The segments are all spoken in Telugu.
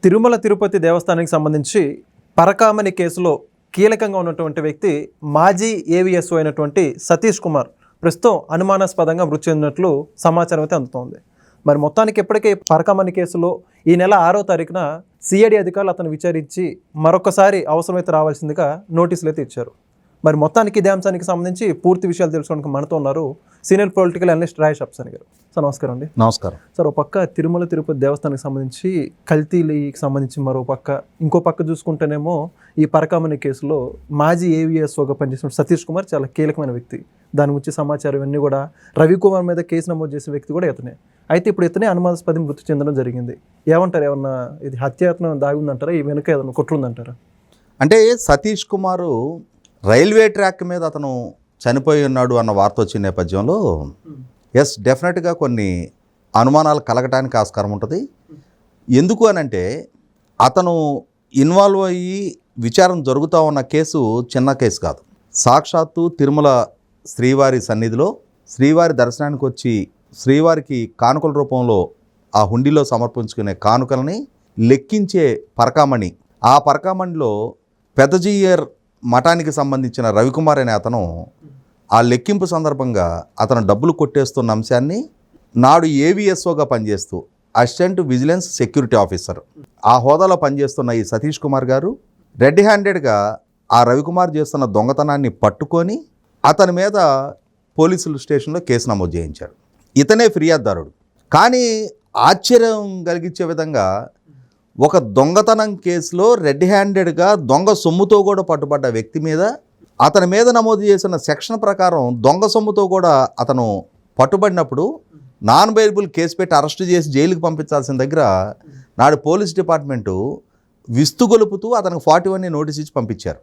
తిరుమల తిరుపతి దేవస్థానానికి సంబంధించి పరకామణి కేసులో కీలకంగా ఉన్నటువంటి వ్యక్తి మాజీ ఏవిఎస్ఓ అయినటువంటి సతీష్ కుమార్ ప్రస్తుతం అనుమానాస్పదంగా మృతి చెందినట్లు సమాచారం అయితే అందుతోంది. మరి మొత్తానికి ఎప్పటికే పరకామణి కేసులో ఈ నెల 6వ తారీఖున సిఐడి అధికారులు అతను విచారించి మరొకసారి అవసరమైతే రావాల్సిందిగా నోటీసులు అయితే ఇచ్చారు. మరి మొత్తానికి ఇదే అంశానికి సంబంధించి పూర్తి విషయాలు తెలుసుకోవడానికి మనతో ఉన్నారు సీనియర్ పొలిటికల్ అనలిస్ట్ రాయేష్ అప్సాని గారు. సార్ నమస్కారం అండి. నమస్కారం సార్. ఒక పక్క తిరుమల తిరుపతి దేవస్థానానికి సంబంధించి కల్తీకి సంబంధించి మరో పక్క ఇంకో పక్క చూసుకుంటేనేమో ఈ పరకామణి కేసులో మాజీ ఏవిఎస్ఓగా పనిచేసిన సతీష్ కుమార్ చాలా కీలకమైన వ్యక్తి. దాని గురించి సమాచారం ఇవన్నీ కూడా రవికుమార్ మీద కేసు నమోదు చేసిన వ్యక్తి కూడా ఇతనే. అయితే ఇప్పుడు ఇతనే అనుమానాస్పదం మృతి చెందడం జరిగింది. ఏమంటారు? ఏమన్నా ఇది హత్యాయత్నం దాగి ఉందంటారా? ఈ వెనుక ఏదైనా కుట్రుందంటారా? అంటే సతీష్ కుమారు రైల్వే ట్రాక్ మీద అతను చనిపోయి ఉన్నాడు అన్న వార్త వచ్చిన నేపథ్యంలో డెఫినెట్గా కొన్ని అనుమానాలు కలగటానికి ఆస్కారం ఉంటుంది. ఎందుకు అనంటే అతను ఇన్వాల్వ్ అయ్యి విచారణ జరుగుతూ ఉన్న కేసు చిన్న కేసు కాదు. సాక్షాత్తు తిరుమల శ్రీవారి సన్నిధిలో శ్రీవారి దర్శనానికి వచ్చి శ్రీవారికి కానుకల రూపంలో ఆ హుండీలో సమర్పించుకునే కానుకలని లెక్కించే పరకామణి, ఆ పరకామణిలో పెద్దజీయర్ మఠానికి సంబంధించిన రవికుమార్ అనే అతను ఆ లెక్కింపు సందర్భంగా అతను డబ్బులు కొట్టేస్తున్న అంశాన్ని నాడు ఏవిఎస్ఓగా పనిచేస్తూ అసిస్టెంట్ విజిలెన్స్ సెక్యూరిటీ ఆఫీసర్ ఆ హోదాలో పనిచేస్తున్న ఈ సతీష్ కుమార్ గారు రెడ్ హ్యాండెడ్గా ఆ రవికుమార్ చేస్తున్న దొంగతనాన్ని పట్టుకొని అతని మీద పోలీసుల స్టేషన్లో కేసు నమోదు చేయించాడు. ఇతనే ఫిర్యాదుదారుడు. కానీ ఆశ్చర్యం కలిగించే విధంగా ఒక దొంగతనం కేసులో రెడ్ హ్యాండెడ్గా దొంగ సొమ్ముతో కూడా పట్టుబడ్డ వ్యక్తి మీద అతని మీద నమోదు చేసిన సెక్షన్ ప్రకారం దొంగ సొమ్ముతో కూడా అతను పట్టుబడినప్పుడు నాన్ బెయిలబుల్ కేసు పెట్టి అరెస్టు చేసి జైలుకి పంపించాల్సిన దగ్గర నాడు పోలీస్ డిపార్ట్మెంటు విస్తుగొలుపుతూ అతనికి 41 నోటీస్ ఇచ్చి పంపించారు.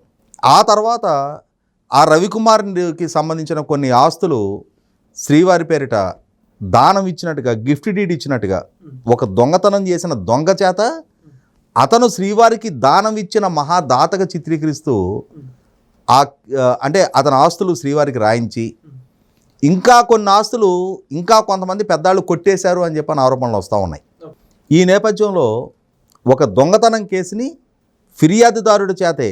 ఆ తర్వాత ఆ రవికుమార్కి సంబంధించిన కొన్ని ఆస్తులు శ్రీవారి పేరిట దానం ఇచ్చినట్టుగా, గిఫ్ట్ డీడ్ ఇచ్చినట్టుగా ఒక దొంగతనం చేసిన దొంగ చేత అతను శ్రీవారికి దానం ఇచ్చిన మహాదాతగా చిత్రీకరిస్తూ అంటే అతని ఆస్తులు శ్రీవారికి రాయించి ఇంకా కొన్ని ఆస్తులు ఇంకా కొంతమంది పెద్దాళ్ళు కొట్టేశారు అని చెప్పని ఆరోపణలు వస్తూ ఉన్నాయి. ఈ నేపథ్యంలో ఒక దొంగతనం కేసుని ఫిర్యాదుదారుడి చేతే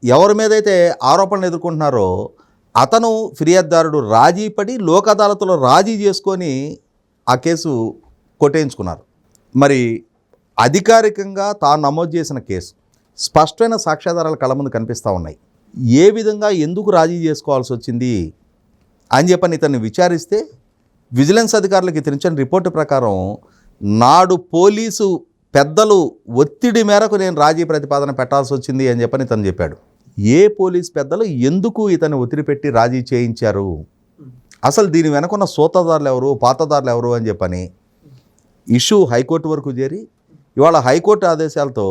ఎవరి మీదైతే ఆరోపణలు ఎదుర్కొంటున్నారో అతను ఫిర్యాదుదారుడు రాజీ పడి లోక్ అదాలత్లో రాజీ చేసుకొని ఆ కేసు కొట్టేయించుకున్నారు. మరి అధికారికంగా తాను నమోదు చేసిన కేసు స్పష్టమైన సాక్ష్యాధారాలు కళ్ళ ముందు కనిపిస్తూ ఉన్నాయి. ఏ విధంగా ఎందుకు రాజీ చేసుకోవాల్సి వచ్చింది అని చెప్పని ఇతన్ని విచారిస్తే విజిలెన్స్ అధికారులకు ఇతను ఇచ్చిన రిపోర్టు ప్రకారం నాడు పోలీసు పెద్దలు ఒత్తిడి మేరకు నేను రాజీ ప్రతిపాదన పెట్టాల్సి వచ్చింది అని చెప్పని ఇతను చెప్పాడు. ఏ పోలీస్ పెద్దలు ఎందుకు ఇతన్ని ఒత్తిడి పెట్టి రాజీ చేయించారు, అసలు దీని వెనకున్న సూత్రధారులు ఎవరు, పాత్రధారులు ఎవరు అని చెప్పని ఇష్యూ హైకోర్టు వరకు చేరి ఇవాళ హైకోర్టు ఆదేశాలతో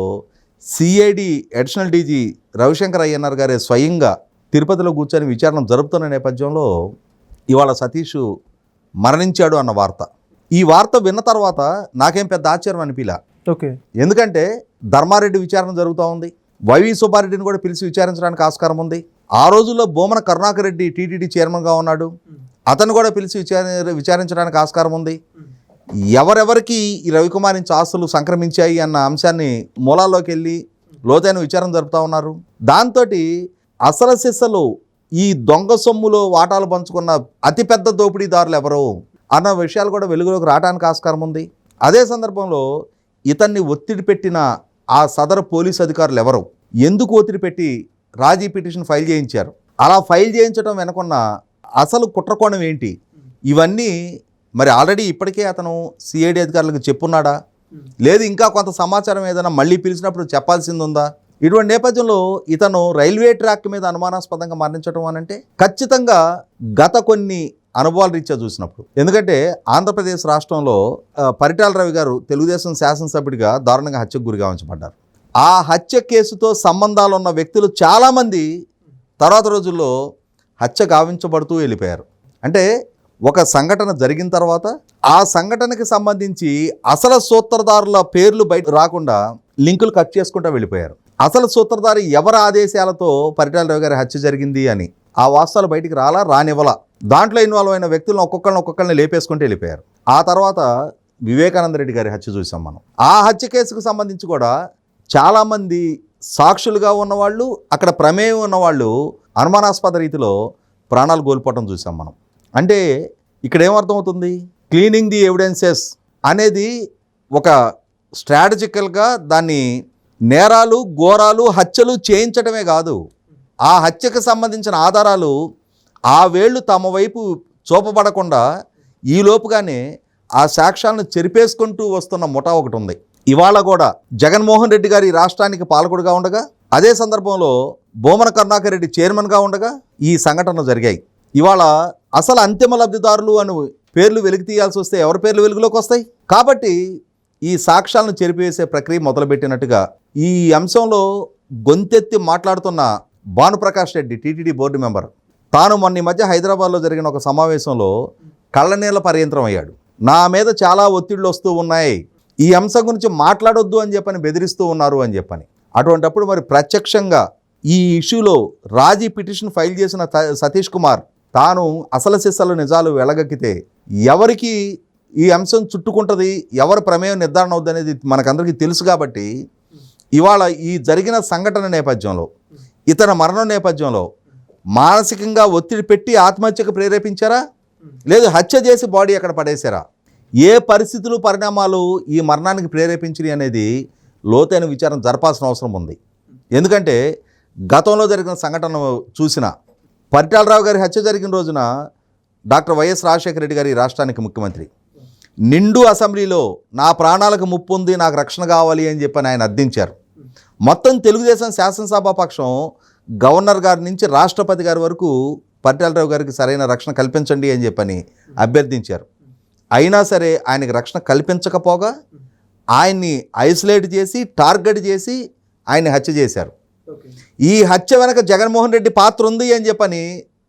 CID additional DG Ravishankar Ayyanar గారే స్వయంగా తిరుపతిలో కూర్చొని విచారణ జరుపుతున్న నేపథ్యంలో ఇవాళ సతీష్ మరణించాడు అన్న వార్త, ఈ వార్త విన్న తర్వాత నాకేం పెద్ద ఆశ్చర్యం అనిపిలా. ఓకే. ఎందుకంటే ధర్మారెడ్డి విచారణ జరుగుతూ ఉంది, వైవి సుబ్బారెడ్డిని కూడా పిలిచి విచారించడానికి ఆస్కారం ఉంది. ఆ రోజుల్లో బోమన కరుణాకర్ రెడ్డి టీటీడీ చైర్మన్గా ఉన్నాడు, అతను కూడా పిలిచి విచారించడానికి ఆస్కారం ఉంది. ఎవరెవరికి ఈ రవికుమార్ నుంచి ఆస్తులు సంక్రమించాయి అన్న అంశాన్ని మూలాల్లోకి వెళ్ళి లోతైన విచారణ జరుపుతూ ఉన్నారు. దాంతో అసలు సిస్సలు ఈ దొంగ సొమ్ములో వాటాలు పంచుకున్న అతిపెద్ద దోపిడీదారులు ఎవరు అన్న విషయాలు కూడా వెలుగులోకి రావడానికి ఆస్కారం ఉంది. అదే సందర్భంలో ఇతన్ని ఒత్తిడి పెట్టిన ఆ సదరు పోలీసు అధికారులు ఎవరు, ఎందుకు ఒత్తిడి పెట్టి రాజీ పిటిషన్ ఫైల్ చేయించారు, అలా ఫైల్ చేయించడం వెనుకున్న అసలు కుట్రకోణం ఏంటి, ఇవన్నీ మరి ఆల్రెడీ ఇప్పటికే అతను సిఐడి అధికారులకు చెప్పున్నాడా, లేదు ఇంకా కొంత సమాచారం ఏదైనా మళ్ళీ పిలిచినప్పుడు చెప్పాల్సింది ఉందా? ఇటువంటి నేపథ్యంలో ఇతను రైల్వే ట్రాక్ మీద అనుమానాస్పదంగా మరణించడం అనంటే ఖచ్చితంగా గత కొన్ని అనుభవాల రీత్యా చూసినప్పుడు, ఎందుకంటే ఆంధ్రప్రదేశ్ రాష్ట్రంలో పరిటాల రవి గారు తెలుగుదేశం శాసనసభ్యుడిగా దారుణంగా హత్యకు గురి గావించబడ్డారు. ఆ హత్య కేసుతో సంబంధాలు ఉన్న వ్యక్తులు చాలామంది తర్వాత రోజుల్లో హత్య గావించబడుతూ వెళ్ళిపోయారు. అంటే ఒక సంఘటన జరిగిన తర్వాత ఆ సంఘటనకి సంబంధించి అసలు సూత్రధారుల పేర్లు బయట రాకుండా లింకులు కట్ చేసుకుంటూ వెళ్ళిపోయారు. అసలు సూత్రధారి ఎవరి ఆదేశాలతో పరిటాల రవి గారి హత్య జరిగింది అని ఆ వాస్తవాలు బయటికి రానివ్వలా. దాంట్లో ఇన్వాల్వ్ అయిన వ్యక్తులను ఒక్కొక్కరిని లేపేసుకుంటూ వెళ్ళిపోయారు. ఆ తర్వాత వివేకానంద రెడ్డి గారి హత్య చూసాం మనం. ఆ హత్య కేసుకు సంబంధించి కూడా చాలామంది సాక్షులుగా ఉన్నవాళ్ళు, అక్కడ ప్రమేయం ఉన్నవాళ్ళు అనుమానాస్పద రీతిలో ప్రాణాలు కోల్పోవటం చూసాం మనం. అంటే ఇక్కడ ఏమర్థమవుతుంది, క్లీనింగ్ ది ఎవిడెన్సెస్ అనేది ఒక స్ట్రాటజికల్గా దాన్ని నేరాలు, ఘోరాలు, హత్యలు చేయించడమే కాదు, ఆ హత్యకు సంబంధించిన ఆధారాలు ఆ వేళ్ళు తమ వైపు చూపబడకుండా ఈలోపుగానే ఆ సాక్ష్యాలను చెరిపేసుకుంటూ వస్తున్న ముఠా ఒకటి ఉంది. ఇవాళ కూడా జగన్మోహన్ రెడ్డి గారి రాష్ట్రానికి పాలకుడుగా ఉండగా, అదే సందర్భంలో భూమన కరుణాకర్ రెడ్డి చైర్మన్గా ఉండగా ఈ సంఘటనలు జరిగాయి. ఇవాళ అసలు అంతిమ లబ్ధిదారులు అని పేర్లు వెలికి తీయాల్సి వస్తే ఎవరి పేర్లు వెలుగులోకి వస్తాయి? కాబట్టి ఈ సాక్ష్యాలను చెరిపివేసే ప్రక్రియ మొదలుపెట్టినట్టుగా ఈ అంశంలో గొంతెత్తి మాట్లాడుతున్న Bhanuprakash Reddy, TTD board member, తాను మొన్న ఈ మధ్య హైదరాబాద్లో జరిగిన ఒక సమావేశంలో కళ్ళనీళ్ళ పర్యంతరం అయ్యాడు. నా మీద చాలా ఒత్తిళ్లు వస్తూ ఉన్నాయి, ఈ అంశం గురించి మాట్లాడొద్దు అని చెప్పని బెదిరిస్తూ ఉన్నారు అని చెప్పని. అటువంటప్పుడు మరి ప్రత్యక్షంగా ఈ ఇష్యూలో రాజీ పిటిషన్ ఫైల్ చేసిన సతీష్ కుమార్ తాను అసలు సిసలు నిజాలు వెలగక్కితే ఎవరికి ఈ అంశం చుట్టుకుంటుంది, ఎవరి ప్రమేయం నిర్ధారణ అవుద్ది అనేది మనకందరికీ తెలుసు. కాబట్టి ఇవాళ ఈ జరిగిన సంఘటన నేపథ్యంలో, ఇతని మరణం నేపథ్యంలో మానసికంగా ఒత్తిడి పెట్టి ఆత్మహత్యకు ప్రేరేపించారా, లేదు హత్య చేసి బాడీ అక్కడ పడేశారా, ఏ పరిస్థితులు, పరిణామాలు ఈ మరణానికి ప్రేరేపించినాయి అనేది లోతైన విచారణ జరపాల్సిన అవసరం ఉంది. ఎందుకంటే గతంలో జరిగిన సంఘటన చూసిన పరిటాలరావు గారి హత్య జరిగిన రోజున డాక్టర్ వైఎస్ రాజశేఖర రెడ్డి గారి రాష్ట్రానికి ముఖ్యమంత్రి నిండు అసెంబ్లీలో నా ప్రాణాలకు ముప్పు ఉంది, నాకు రక్షణ కావాలి అని చెప్పని ఆయన అర్థించారు. మొత్తం తెలుగుదేశం శాసనసభా పక్షం గవర్నర్ గారి నుంచి రాష్ట్రపతి గారి వరకు పరిటాలరావు గారికి సరైన రక్షణ కల్పించండి అని చెప్పని అభ్యర్థించారు. అయినా సరే ఆయనకి రక్షణ కల్పించకపోగా ఆయన్ని ఐసోలేట్ చేసి, టార్గెట్ చేసి ఆయన్ని హత్య చేశారు. ఈ హత్య వెనక జగన్మోహన్ రెడ్డి పాత్ర ఉంది అని చెప్పని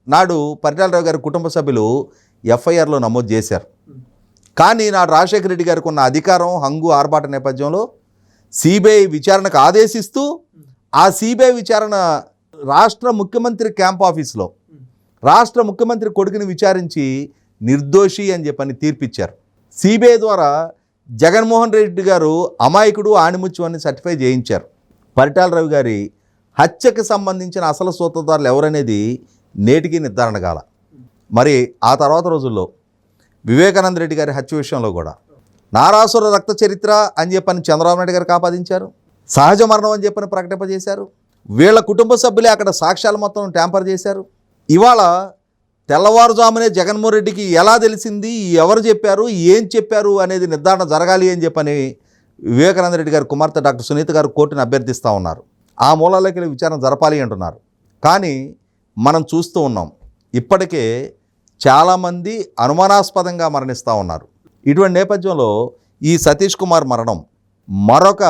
నాడు పరిటాలరావు గారి కుటుంబ సభ్యులు ఎఫ్ఐఆర్లో నమోదు చేశారు. కానీ నాడు రాజశేఖర రెడ్డి గారికి ఉన్న అధికారం, హంగు, ఆర్భాట నేపథ్యంలో సిబిఐ విచారణకు ఆదేశిస్తూ ఆ సిబిఐ విచారణ రాష్ట్ర ముఖ్యమంత్రి క్యాంప్ ఆఫీస్లో రాష్ట్ర ముఖ్యమంత్రి కొడుకుని విచారించి నిర్దోషి అని చెప్పని తీర్పిచ్చారు. సిబిఐ ద్వారా జగన్మోహన్ రెడ్డి గారు అమాయకుడు, ఆణిముత్యం అని సర్టిఫై చేయించారు. పరిటాలరావు గారి హత్యకు సంబంధించిన అసలు సూత్రధారులు ఎవరనేది నేటికి నిర్ధారణ కాల. మరి ఆ తర్వాత రోజుల్లో వివేకానంద రెడ్డి గారి హత్య విషయంలో కూడా నారాసుర రక్త చరిత్ర అని చెప్పని చంద్రబాబు నాయుడు గారికి ఆపాదించారు, సహజ మరణం అని చెప్పని ప్రకటింపజేశారు. వీళ్ళ కుటుంబ సభ్యులే అక్కడ సాక్ష్యాలు మొత్తం ట్యాంపర్ చేశారు. ఇవాళ తెల్లవారుజామునే జగన్మోహన్ రెడ్డికి ఎలా తెలిసింది, ఎవరు చెప్పారు, ఏం చెప్పారు అనేది నిర్ధారణ జరగాలి అని చెప్పని వివేకానంద రెడ్డి గారి కుమార్తె డాక్టర్ సునీత గారు కోర్టును అభ్యర్థిస్తూ ఉన్నారు. ఆ మూలాలకి విచారణ జరపాలి అంటున్నారు. కానీ మనం చూస్తూ ఉన్నాం, ఇప్పటికే చాలామంది అనుమానాస్పదంగా మరణిస్తూ ఉన్నారు. ఇటువంటి నేపథ్యంలో ఈ సతీష్ కుమార్ మరణం మరొక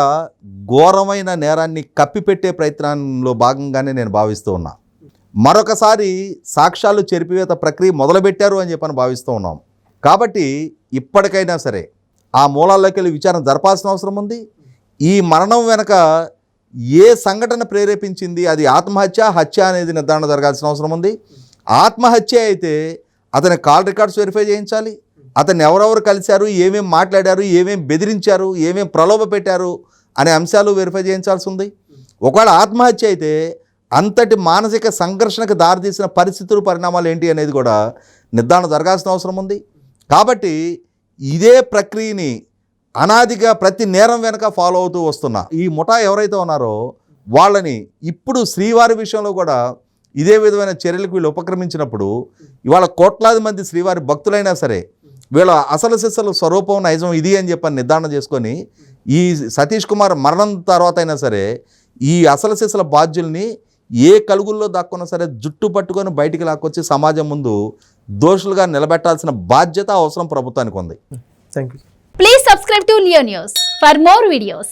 ఘోరమైన నేరాన్ని కప్పిపెట్టే ప్రయత్నంలో భాగంగానే నేను భావిస్తూ ఉన్నా. మరొకసారి సాక్ష్యాలు చెరిపివేత ప్రక్రియ మొదలుపెట్టారు అని చెప్పని భావిస్తూ ఉన్నాం. కాబట్టి ఇప్పటికైనా సరే ఆ మూలాల్లోకి వెళ్ళి విచారణ జరపాల్సిన అవసరం ఉంది. ఈ మరణం వెనక ఏ సంఘటన ప్రేరేపించింది, అది ఆత్మహత్య, హత్య అనేది నిర్ధారణ జరగాల్సిన అవసరం ఉంది. ఆత్మహత్య అయితే అతని కాల్ రికార్డ్స్ వెరిఫై చేయించాలి. అతన్ని ఎవరెవరు కలిశారు, ఏమేం మాట్లాడారు, ఏమేం బెదిరించారు, ఏమేం ప్రలోభ పెట్టారు అనే అంశాలు వెరిఫై చేయించాల్సి ఉంది. ఒకవేళ ఆత్మహత్య అయితే అంతటి మానసిక సంఘర్షణకు దారితీసిన పరిస్థితులు, పరిణామాలు ఏంటి అనేది కూడా నిర్ధారణ జరగాల్సిన అవసరం ఉంది. కాబట్టి ఇదే ప్రక్రియని అనాదిగా ప్రతి నేరం వెనక ఫాలో అవుతూ వస్తున్న ఈ ముఠా ఎవరైతే ఉన్నారో వాళ్ళని ఇప్పుడు శ్రీవారి విషయంలో కూడా ఇదే విధమైన చర్యలకు వీళ్ళు ఉపక్రమించినప్పుడు ఇవాళ కోట్లాది మంది శ్రీవారి భక్తులైనా సరే వీళ్ళ అసలు సిసలు స్వరూపం, నైజం ఇది అని చెప్పని నిర్ధారణ చేసుకొని ఈ సతీష్ కుమార్ మరణం తర్వాత అయినా సరే ఈ అసలు సిసల బాధ్యుల్ని ఏ కలుగుల్లో దాక్కున్నా సరే జుట్టు పట్టుకొని బయటికి లాక్కొచ్చి సమాజం ముందు దోషులుగా నిలబెట్టాల్సిన బాధ్యత, అవసరం ప్రభుత్వానికి ఉంది. Thank you. Please subscribe to Leo News for more videos.